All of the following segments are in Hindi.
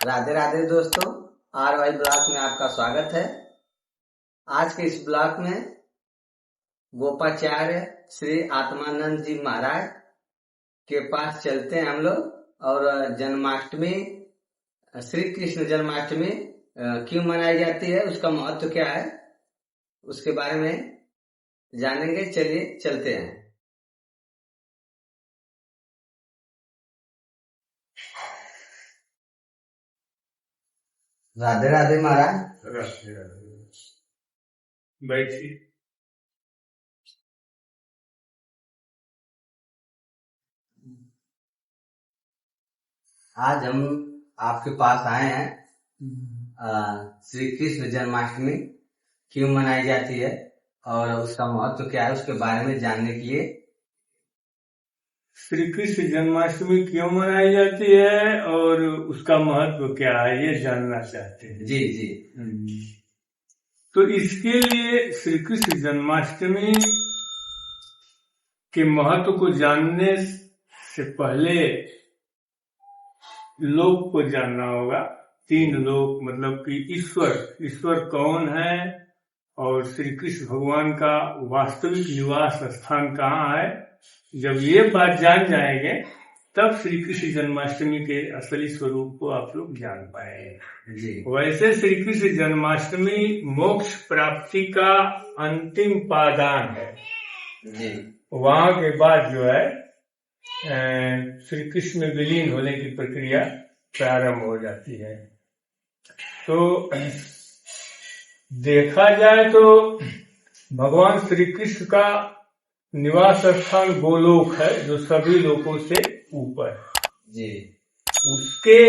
राधे राधे दोस्तों, RY ब्लॉग में आपका स्वागत है। आज के इस ब्लॉग में गोपाचार्य श्री आत्मानंद जी महाराज के पास चलते हैं हम लोग और जन्माष्टमी, श्री कृष्ण जन्माष्टमी क्यों मनाई जाती है, उसका महत्व क्या है, उसके बारे में जानेंगे। चलिए चलते हैं। राधे राधे महाराज। राधे राधे। बैठिए। आज हम आपके पास आए हैं श्री कृष्ण जन्माष्टमी क्यों मनाई जाती है और उसका महत्व क्या है, उसके बारे में जानने के लिए। श्री कृष्ण जन्माष्टमी क्यों मनाई जाती है और उसका महत्व क्या है, ये जानना चाहते हैं। जी जी। तो इसके लिए श्री कृष्ण जन्माष्टमी के महत्व को जानने से पहले लोक को जानना होगा। तीन लोक मतलब कि ईश्वर कौन है और श्री कृष्ण भगवान का वास्तविक निवास स्थान कहाँ है। जब ये बात जान जाएंगे तब श्री कृष्ण जन्माष्टमी के असली स्वरूप को आप लोग जान पाएंगे। जी। वैसे श्री कृष्ण जन्माष्टमी मोक्ष प्राप्ति का अंतिम पादान है। जी। वहां के बाद जो है श्री कृष्ण में विलीन होने की प्रक्रिया प्रारंभ हो जाती है। तो देखा जाए तो भगवान श्री कृष्ण का निवास स्थान गोलोक है, जो सभी लोकों से ऊपर है। जी। उसके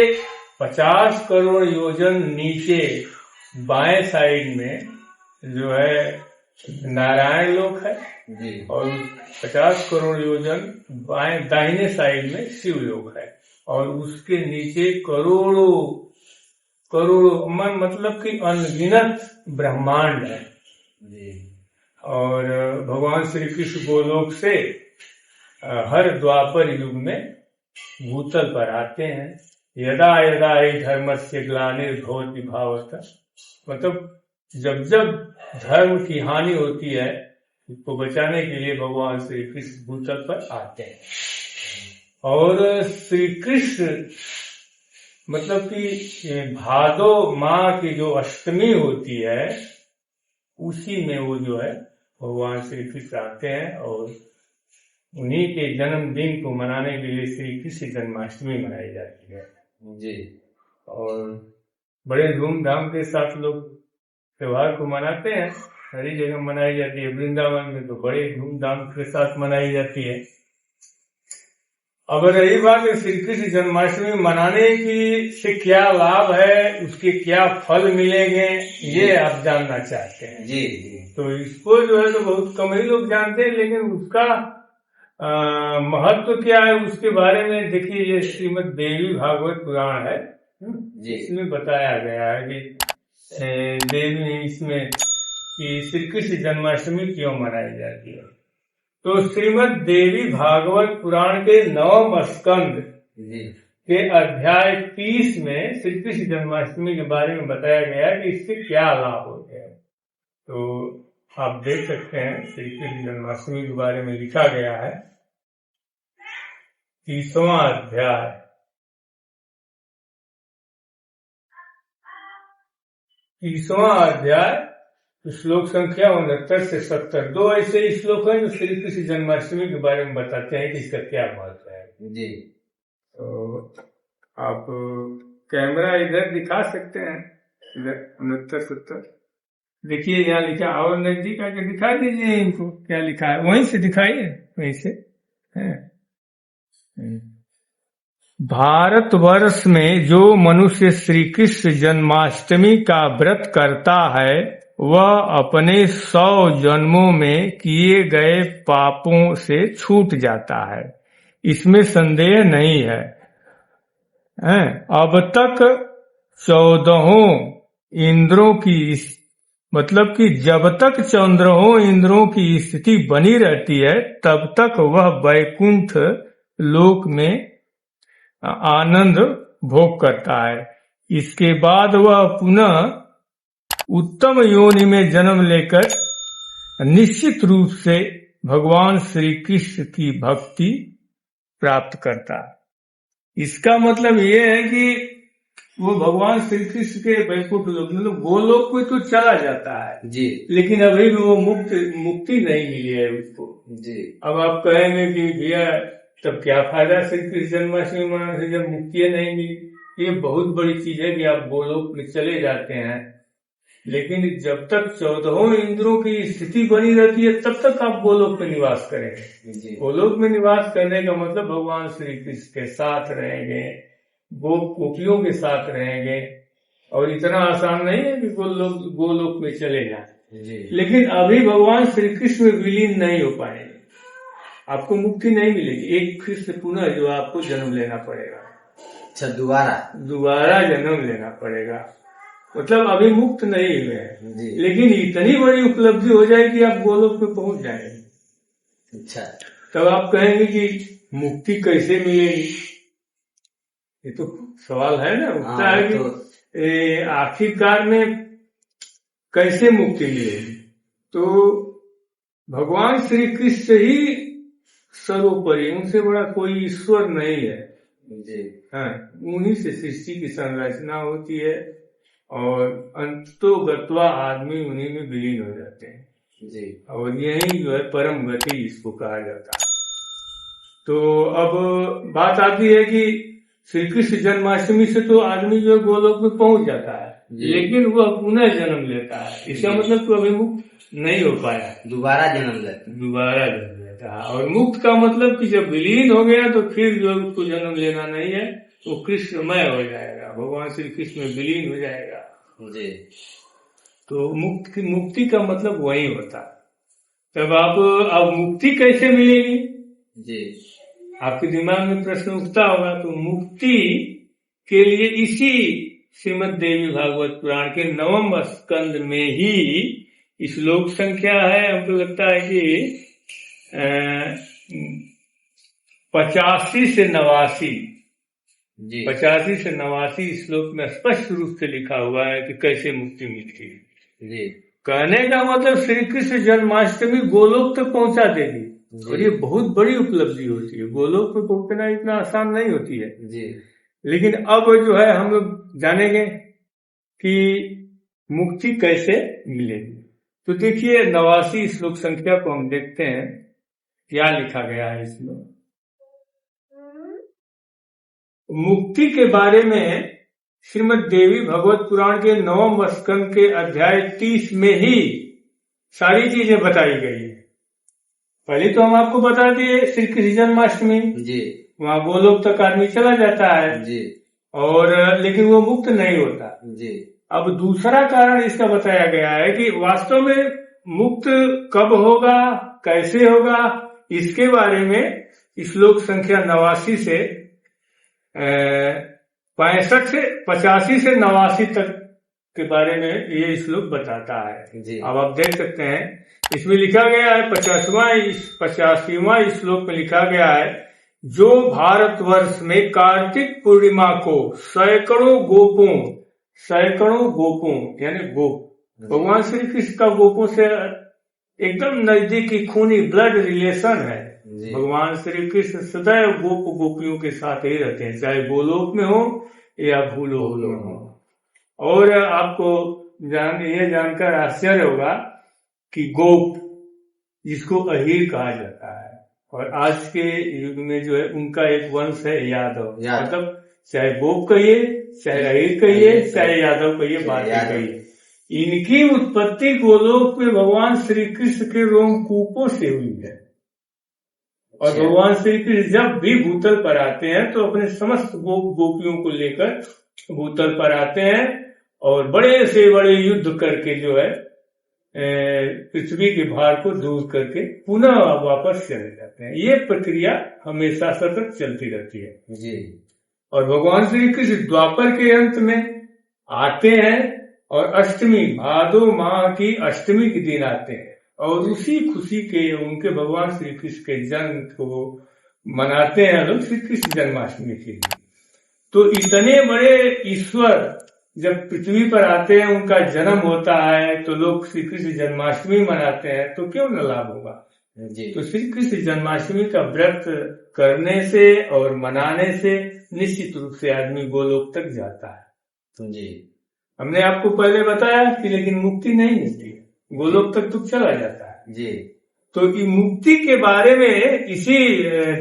50 करोड़ योजन नीचे बाएं साइड में जो है नारायण लोक है। जी। और 50 करोड़ योजन दाहिने साइड में शिव लोक है और उसके नीचे करोड़ों मन मतलब कि अनगिनत ब्रह्मांड है। जी। और भगवान श्री कृष्ण गोलोक से हर द्वापर युग में भूतल पर आते हैं। यदा यदा हि धर्मस्य ग्लानिर्भवति भारत, मतलब जब जब धर्म की हानि होती है उसको बचाने के लिए भगवान श्री कृष्ण भूतल पर आते हैं। और श्री कृष्ण मतलब कि भादो माह की जो अष्टमी होती है उसी में वो जो है भगवान श्री कृष्ण आते हैं और उन्हीं के जन्मदिन को मनाने के लिए श्री कृष्ण जन्माष्टमी मनाई जाती है। जी। और बड़े धूमधाम के साथ लोग त्योहार को मनाते हैं। हरी जगह मनाई जाती है, वृंदावन में तो बड़े धूमधाम के साथ मनाई जाती है। अब रही बात श्री कृष्ण जन्माष्टमी मनाने की से क्या लाभ है, उसके क्या फल मिलेंगे, ये आप जानना चाहते हैं। जी जी। तो इसको जो है तो बहुत कम ही लोग जानते हैं, लेकिन उसका महत्व क्या है उसके बारे में देखिए, ये श्रीमद् देवी भागवत पुराण है जी। इसमें बताया गया है कि देवी इसमें कि श्री कृष्ण जन्माष्टमी क्यों मनाई जाती है। तो श्रीमद् देवी भागवत पुराण के 9वें स्कंद के अध्याय 30 में श्री कृष्ण जन्माष्टमी के बारे में बताया गया है कि इससे क्या लाभ होते हैं। तो आप देख सकते हैं श्री कृष्ण जन्माष्टमी के बारे में लिखा गया है 30वां अध्याय। श्लोक संख्या 69 से 70। 2 ऐसे श्लोक हैं जो श्री कृष्ण जन्माष्टमी के बारे में बताते हैं कि इसका क्या महत्व है। जी। तो आप कैमरा इधर दिखा सकते हैं, इधर 69 70 देखिए यहाँ लिखा, और नजदीक आके दिखा दीजिए इनको क्या लिखा है, वहीं से दिखाइए, वहीं से है। भारतवर्ष में जो मनुष्य श्री कृष्ण जन्माष्टमी का व्रत करता है वह अपने 100 जन्मों में किए गए पापों से छूट जाता है, इसमें संदेह नहीं है। अब तक 14 इंद्रों की मतलब कि जब तक 14 इंद्रों की स्थिति बनी रहती है तब तक वह वैकुंठ लोक में आनंद भोग करता है। इसके बाद वह पुनः उत्तम योनि में जन्म लेकर निश्चित रूप से भगवान श्री कृष्ण की भक्ति प्राप्त करता है। इसका मतलब ये है कि वो भगवान श्री कृष्ण के वैकुंठ लोक मतलब गोलोक में तो चला जाता है जी, लेकिन अभी भी वो मुक्ति नहीं मिली है उसको जी। अब आप कहेंगे कि भैया तब क्या फायदा श्री कृष्ण जन्माष्टमी मनाने से जब मुक्ति नहीं मिली। ये बहुत बड़ी चीज है कि आप गोलोक में चले जाते हैं, लेकिन जब तक 14 इंद्रों की स्थिति बनी रहती है तब तक आप गोलोक में निवास करेंगे। गोलोक में निवास करने का मतलब भगवान श्री कृष्ण के साथ रहेंगे, गोपियों के साथ रहेंगे, और इतना आसान नहीं है कि गोलोक में चले जाएं। लेकिन अभी भगवान श्री कृष्ण में विलीन नहीं हो पाएंगे, आपको मुक्ति नहीं मिलेगी। एक फिर से पुनः जो आपको जन्म लेना पड़ेगा। अच्छा, दोबारा जन्म लेना पड़ेगा, मतलब अभी मुक्त नहीं हुए हैं, लेकिन इतनी बड़ी उपलब्धि हो जाए कि आप गोलोक में पहुंच जाएंगे। अच्छा, तब आप कहेंगे कि मुक्ति कैसे मिलेगी, ये तो सवाल है ना, उठता है कि आखिरकार में कैसे मुक्ति मिलेगी। तो भगवान श्री कृष्ण ही सर्वोपरि, उनसे बड़ा कोई ईश्वर नहीं है। हाँ, उन्हीं से सृष्टि की संरचना होती है और अंतो गत्वा आदमी उन्हीं में विलीन हो जाते हैं जी। और यही जो है परम गति इसको कहा जाता है। तो अब बात आती है कि श्री कृष्ण जन्माष्टमी से तो आदमी जो गोलोक में पहुंच जाता है, लेकिन वह पुनः जन्म लेता है। इसका मतलब तो अभी मुक्त नहीं हो पाया, दोबारा जन्म लेता है। और मुक्त का मतलब कि जब विलीन हो गया तो फिर जो उसको जन्म लेना नहीं है, वो कृष्णमय हो जाएगा, भगवान श्री कृष्ण में विलीन हो जाएगा जी। तो मुक्ति का मतलब वही होता। तब अब मुक्ति कैसे मिलेगी जी, आपके दिमाग में प्रश्न उठता होगा। तो मुक्ति के लिए इसी श्रीमद् देवी भागवत पुराण के 9वें स्कंद में ही श्लोक संख्या है, हमको लगता है कि 85 से 89 जी, 85 से 89 श्लोक में स्पष्ट रूप से लिखा हुआ है कि कैसे मुक्ति मिलती है जी। कहने का मतलब श्री कृष्ण जन्माष्टमी गोलोक तक पहुंचा देगी, और ये बहुत बड़ी उपलब्धि होती है। गोलोक में पहुंचना इतना आसान नहीं होती है जी। लेकिन अब जो है हम लोग जानेंगे कि मुक्ति कैसे मिलेगी। तो देखिए 89 श्लोक संख्या को हम देखते हैं क्या लिखा गया है इसमें। मुक्ति के बारे में श्रीमद् देवी भगवत पुराण के 9वें स्कंद के अध्याय 30 में ही सारी चीजें बताई गई है। पहले तो हम आपको बता दिए श्री कृष्ण जन्माष्टमी जी, वहाँ गोलोक तक आदमी चला जाता है जी, और लेकिन वो मुक्त नहीं होता जी। अब दूसरा कारण इसका बताया गया है कि वास्तव में मुक्त कब होगा, कैसे होगा, इसके बारे में श्लोक संख्या 89 से 65 से 85 से 89 तक के बारे में ये श्लोक बताता है जी। अब आप देख सकते हैं इसमें लिखा गया है 85वां श्लोक में लिखा गया है, जो भारतवर्ष में कार्तिक पूर्णिमा को सैकड़ों गोपों यानी गोप भगवान श्री कृष्ण का गोपों से एकदम नजदीकी खूनी ब्लड रिलेशन है। भगवान श्री कृष्ण सदैव गोपियों के साथ ही रहते हैं, चाहे गोलोक में हो या भूलोक में हो। और आपको ये जानकर आश्चर्य होगा कि गोप जिसको अहीर कहा जाता है, और आज के युग में जो है उनका एक वंश है यादव। मतलब चाहे गोप कहिए, चाहे अहीर कहिए, चाहे यादव कहिए, बात कहिए, इनकी उत्पत्ति गोलोक में भगवान श्री कृष्ण के रोमकूपों से हुई है। और भगवान श्री कृष्ण जब भी भूतल पर आते हैं तो अपने समस्त गोपियों को लेकर भूतल पर आते हैं और बड़े से बड़े युद्ध करके जो है पृथ्वी के भार को दूर करके पुनः वापस चले जाते हैं। ये प्रक्रिया हमेशा सतत चलती रहती है जी। और भगवान श्री कृष्ण द्वापर के अंत में आते हैं और अष्टमी, भादो माह की अष्टमी के दिन आते हैं, और उसी खुशी के उनके भगवान श्री कृष्ण के जन्म को मनाते हैं लोग श्री कृष्ण जन्माष्टमी के लिए। तो इतने बड़े ईश्वर जब पृथ्वी पर आते हैं, उनका जन्म होता है, तो लोग श्री कृष्ण जन्माष्टमी मनाते हैं, तो क्यों न लाभ होगा जी। तो श्री कृष्ण जन्माष्टमी का व्रत करने से और मनाने से निश्चित रूप से आदमी गोलोक तक जाता है। जी। हमने आपको पहले बताया कि लेकिन मुक्ति नहीं मिलती, गोलोक तक तो चला जाता है जी। तो ये मुक्ति के बारे में इसी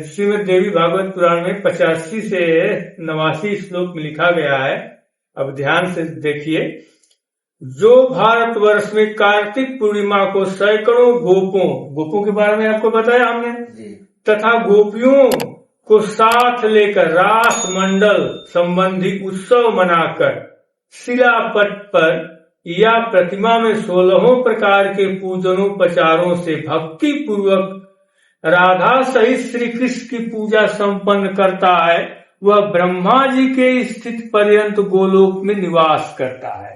श्रीमद् देवी भागवत पुराण में 85 से 89 श्लोक में लिखा गया है। अब ध्यान से देखिए। जो भारतवर्ष में कार्तिक पूर्णिमा को सैकड़ों गोपों के बारे में आपको बताया हमने जी। तथा गोपियों को साथ लेकर रास मंडल संबंधी उत्सव मनाकर शिलापट पर या प्रतिमा में 16 प्रकार के पूजनोपचारों से भक्ति पूर्वक राधा सहित श्री कृष्ण की पूजा संपन्न करता है, वह ब्रह्मा जी के स्थित पर्यंत गोलोक में निवास करता है।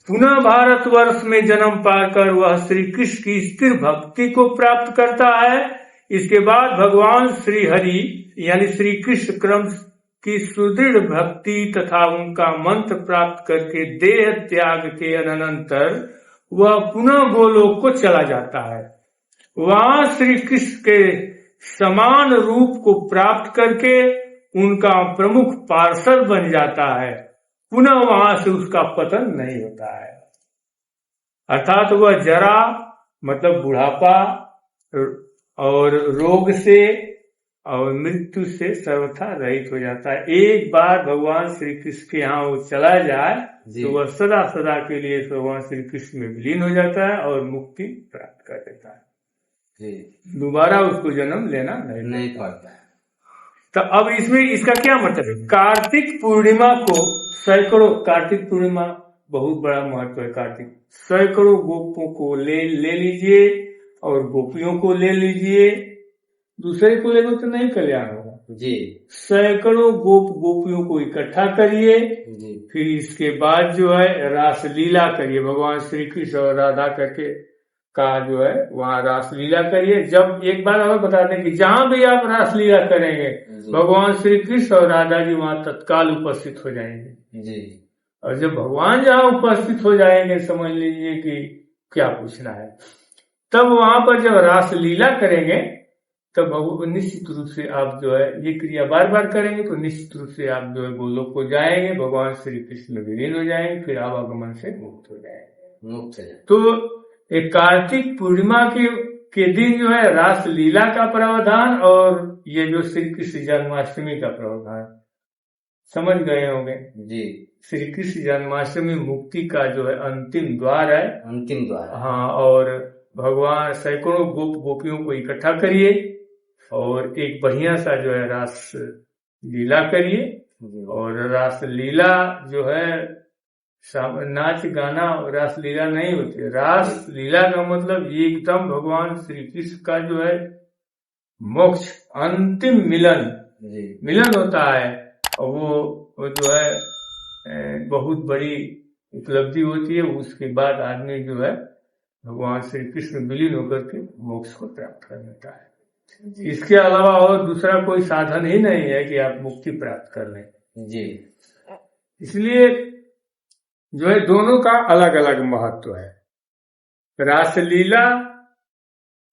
पुनः भारतवर्ष में जन्म पाकर वह श्री कृष्ण की स्थिर भक्ति को प्राप्त करता है। इसके बाद भगवान श्री हरि यानी श्री कृष्ण क्रम की सुदृढ़ भक्ति तथा उनका मंत्र प्राप्त करके देह त्याग के अनंतर वह पुनः गोलोक को चला जाता है। वहां श्री कृष्ण के समान रूप को प्राप्त करके उनका प्रमुख पार्षद बन जाता है। पुनः वहां से उसका पतन नहीं होता है, अर्थात वह जरा मतलब बुढ़ापा और रोग से और मृत्यु से सर्वथा रहित हो जाता है। एक बार भगवान श्री कृष्ण के यहाँ वो चला जाए तो वह सदा सदा के लिए भगवान श्री कृष्ण में विलीन हो जाता है और मुक्ति प्राप्त कर देता है। दोबारा उसको जन्म लेना नहीं पड़ता है। तो अब इसमें इसका क्या मतलब है? कार्तिक पूर्णिमा को सैकड़ों, कार्तिक पूर्णिमा बहुत बड़ा महत्व है। कार्तिक सैकड़ों गोपों को ले लीजिए और गोपियों को ले लीजिए, दूसरे को लेकर तो नहीं कल्याण होगा जी। सैकड़ों गोपियों को इकट्ठा करिए, फिर इसके बाद जो है रासलीला करिए। भगवान श्री कृष्ण और राधा करके का जो है वहाँ रासलीला करिए। जब एक बार और बता दें कि जहाँ भी आप रासलीला करेंगे भगवान श्री कृष्ण और राधा जी वहाँ तत्काल उपस्थित हो जाएंगे जी। और जब भगवान जहाँ उपस्थित हो जाएंगे, समझ लीजिए कि क्या पूछना है। तब वहां पर जब रासलीला करेंगे तब निश्चित रूप से आप जो है ये क्रिया बार बार करेंगे तो निश्चित रूप से आप जो है गोलोक को जाएंगे, भगवान श्री कृष्ण में विलीन हो जाएंगे, फिर आवागमन से मुक्त हो जाएंगे। तो एक कार्तिक पूर्णिमा के दिन जो है रासलीला का प्रावधान और ये जो श्री कृष्ण जन्माष्टमी का प्रावधान समझ गए होंगे जी। श्री कृष्ण जन्माष्टमी मुक्ति का जो है अंतिम द्वार है, अंतिम द्वार। हाँ, और भगवान सैकड़ों गोपियों को इकट्ठा करिए और एक बढ़िया सा जो है रास लीला करिए। और रास लीला जो है नाच गाना रास लीला नहीं होती है। रास लीला का मतलब ये एकदम भगवान श्री कृष्ण का जो है मोक्ष अंतिम मिलन होता है। और वो जो है बहुत बड़ी उपलब्धि होती है। उसके बाद आदमी जो है भगवान श्री कृष्ण विलीन होकर के मोक्ष को प्राप्त कर लेता है। इसके अलावा और दूसरा कोई साधन ही नहीं है कि आप मुक्ति प्राप्त कर लें जी। इसलिए जो है दोनों का अलग अलग महत्व है। रासलीला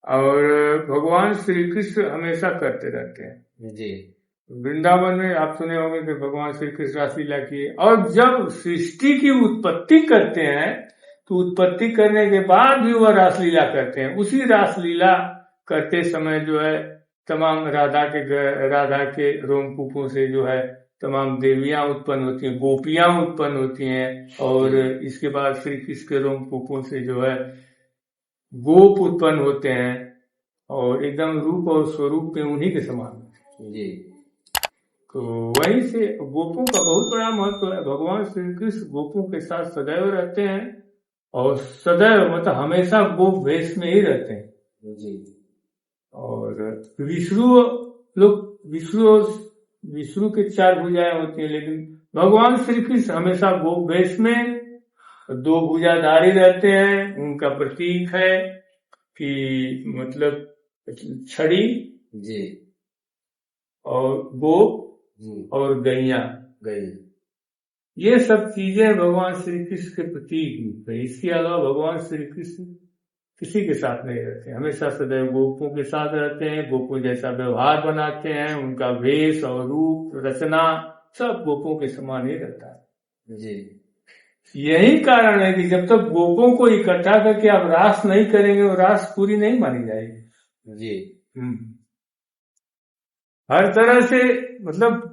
और भगवान श्री कृष्ण हमेशा करते रहते हैं जी। वृंदावन में आप सुने होंगे कि भगवान श्री कृष्ण रासलीला किए। और जब सृष्टि की उत्पत्ति करते हैं तो उत्पत्ति करने के बाद भी वह रासलीला करते हैं। उसी रासलीला करते समय जो है तमाम राधा के रोमकूपों से जो है तमाम देवियां उत्पन्न होती हैं, गोपियां उत्पन्न होती हैं। और इसके बाद श्री कृष्ण के रोमकूपों से जो है गोप उत्पन्न होते हैं और एकदम रूप और स्वरूप में उन्हीं के समान जी। तो वहीं से गोपों का बहुत बड़ा महत्व है। भगवान श्री कृष्ण गोपों के साथ सदैव रहते हैं और सदैव मतलब हमेशा गोप वेश में ही रहते हैं जी। और विष्णु के 4 भुजाएं होती है, लेकिन भगवान श्री कृष्ण हमेशा गोप वेश में 2 भुजाधारी रहते हैं। उनका प्रतीक है कि मतलब छड़ी जी और गोप जी और गैया। गई। ये सब चीजें भगवान श्री कृष्ण के प्रतीक है। इसके अलावा भगवान श्री कृष्ण किसी के साथ नहीं रहते, हमेशा सदैव गोपों के साथ रहते हैं। गोपों जैसा व्यवहार बनाते हैं, उनका वेश और रूप रचना सब गोपों के समान ही रहता है। जी यही कारण है कि जब तक गोपों को इकट्ठा करके आप रास नहीं करेंगे, वो रास पूरी नहीं मानी जाएगी। जी हर तरह से, मतलब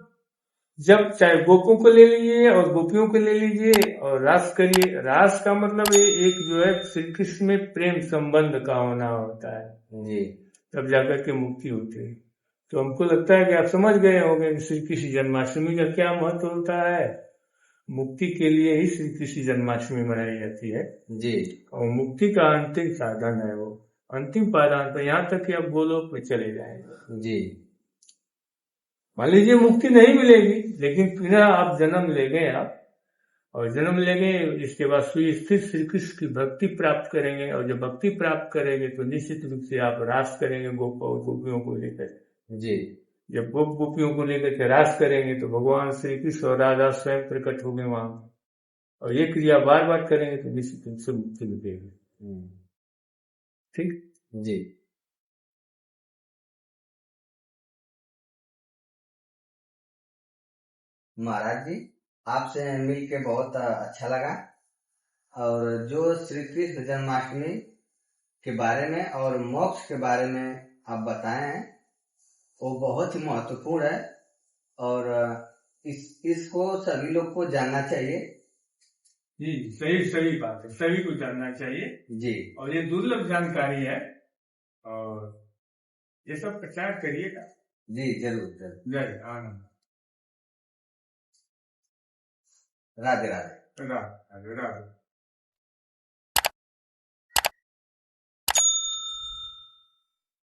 जब चाहे गोपों को ले लीजिए और गोपियों को ले लीजिए और रास करिए। रास का मतलब एक जो है श्री कृष्ण में प्रेम संबंध का होना होता है जी तब जाकर के मुक्ति होती है। तो हमको लगता है कि आप समझ गए होंगे कि श्री कृष्ण जन्माष्टमी का क्या महत्व होता है। मुक्ति के लिए ही श्री कृष्ण जन्माष्टमी मनाई जाती है जी और मुक्ति का अंतिम साधन है वो, अंतिम पादान पर, यहाँ तक कि आप गोलोक में चले जाएंगे। जी मान लीजिए मुक्ति नहीं मिलेगी, लेकिन फिर आप जन्म लेंगे आप, और जन्म लेंगे इसके बाद सुस्थित श्री कृष्ण की भक्ति प्राप्त करेंगे, और जब भक्ति प्राप्त करेंगे तो निश्चित रूप से आप रास करेंगे गोप और गोपियों को लेकर। जी जब गोप गोपियों को लेकर के रास करेंगे तो भगवान श्री कृष्ण और राधा स्वयं प्रकट होंगे वहां, और ये क्रिया बार बार करेंगे तो निश्चित रूप से मुक्ति मिलेगी। ठीक जी। महाराज जी, आपसे मिल के बहुत अच्छा लगा, और जो श्री कृष्ण जन्माष्टमी के बारे में और मोक्ष के बारे में आप बताए हैं वो बहुत ही महत्वपूर्ण है, और इसको सभी लोग को जानना चाहिए। जी सही बात है, सभी को जानना चाहिए जी। और ये दुर्लभ जानकारी है, और ये सब प्रचार करिएगा। जी जरूर जरूर। जय आनंद। राधे राधे। राधे राधे।